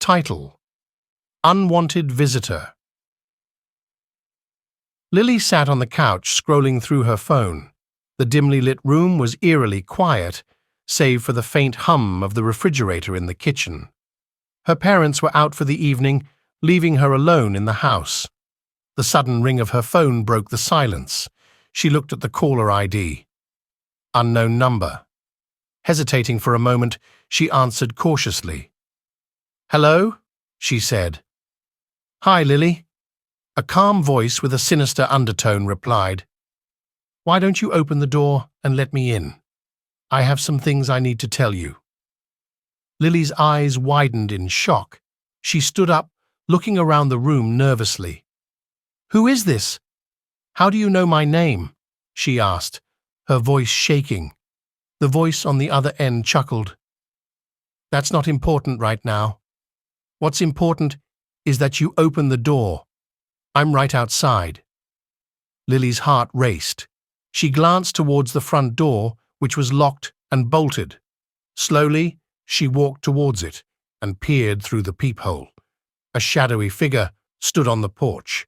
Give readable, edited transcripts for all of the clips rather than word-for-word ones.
Title: Unwanted Visitor. Lily sat on the couch scrolling through her phone. The dimly lit room was eerily quiet, save for the faint hum of the refrigerator in the kitchen. Her parents were out for the evening, leaving her alone in the house. The sudden ring of her phone broke the silence. She looked at the caller ID. Unknown number. Hesitating for a moment, she answered cautiously. "Hello?" she said. "Hi, Lily." A calm voice with a sinister undertone replied. "Why don't you open the door and let me in? I have some things I need to tell you." Lily's eyes widened in shock. She stood up, looking around the room nervously. "Who is this? How do you know my name?" she asked, her voice shaking. The voice on the other end chuckled. "That's not important right now. What's important is that you open the door. I'm right outside." Lily's heart raced. She glanced towards the front door, which was locked and bolted. Slowly, she walked towards it and peered through the peephole. A shadowy figure stood on the porch.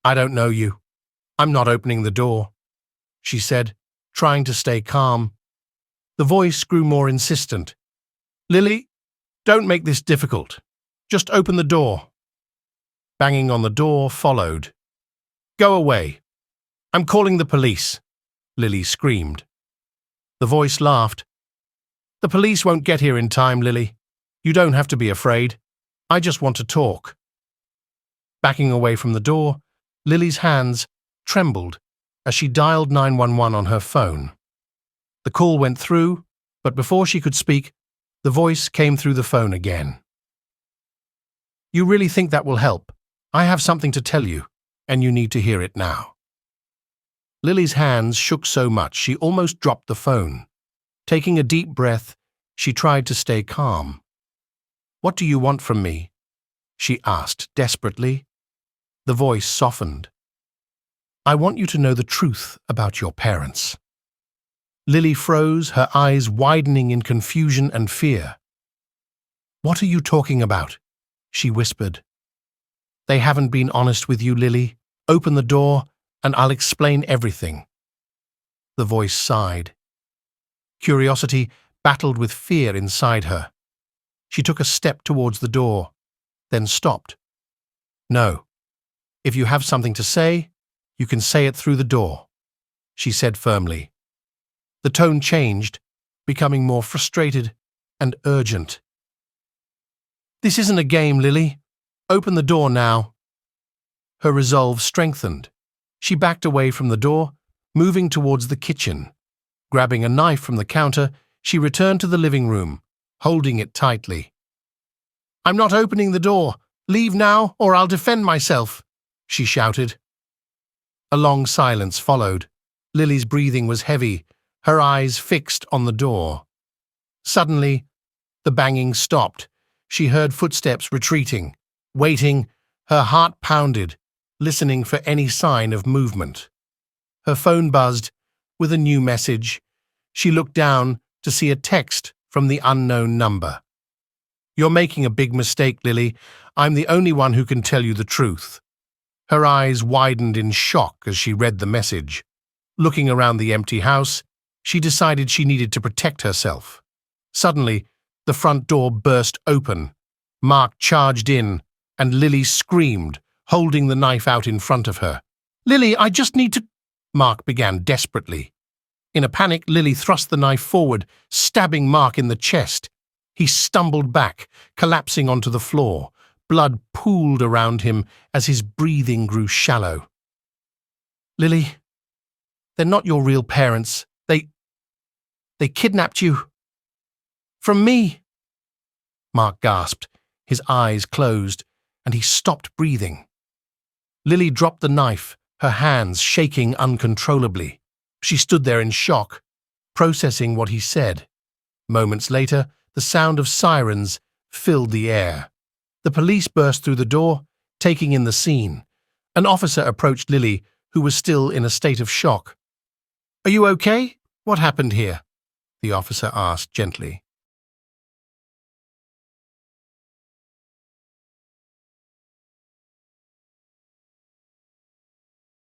"I don't know you. I'm not opening the door," she said, trying to stay calm. The voice grew more insistent. "Lily, don't make this difficult. Just open the door." Banging on the door followed. "Go away. I'm calling the police," Lily screamed. The voice laughed. "The police won't get here in time, Lily. You don't have to be afraid. I just want to talk." Backing away from the door, Lily's hands trembled as she dialed 911 on her phone. The call went through, but before she could speak, the voice came through the phone again. "You really think that will help? I have something to tell you, and you need to hear it now." Lily's hands shook so much she almost dropped the phone. Taking a deep breath, she tried to stay calm. "What do you want from me?" she asked desperately. The voice softened. "I want you to know the truth about your parents." Lily froze, her eyes widening in confusion and fear. "What are you talking about?" she whispered. "They haven't been honest with you, Lily. Open the door, and I'll explain everything." The voice sighed. Curiosity battled with fear inside her. She took a step towards the door, then stopped. "No. If you have something to say, you can say it through the door," she said firmly. The tone changed, becoming more frustrated and urgent. "This isn't a game, Lily. Open the door now." Her resolve strengthened. She backed away from the door, moving towards the kitchen. Grabbing a knife from the counter, she returned to the living room, holding it tightly. "I'm not opening the door. Leave now, or I'll defend myself," she shouted. A long silence followed. Lily's breathing was heavy, her eyes fixed on the door. Suddenly, the banging stopped. She heard footsteps retreating. Waiting, her heart pounded, listening for any sign of movement. Her phone buzzed with a new message. She looked down to see a text from the unknown number. "You're making a big mistake, Lily. I'm the only one who can tell you the truth." Her eyes widened in shock as she read the message. Looking around the empty house, she decided she needed to protect herself. Suddenly, the front door burst open. Mark charged in, and Lily screamed, holding the knife out in front of her. "Lily, I just need to—" Mark began desperately. In a panic, Lily thrust the knife forward, stabbing Mark in the chest. He stumbled back, collapsing onto the floor. Blood pooled around him as his breathing grew shallow. "Lily, they're not your real parents. They kidnapped you. From me." Mark gasped. His eyes closed, and he stopped breathing. Lily dropped the knife, her hands shaking uncontrollably. She stood there in shock, processing what he said. Moments later, the sound of sirens filled the air. The police burst through the door, taking in the scene. An officer approached Lily, who was still in a state of shock. "Are you okay? What happened here?" the officer asked gently.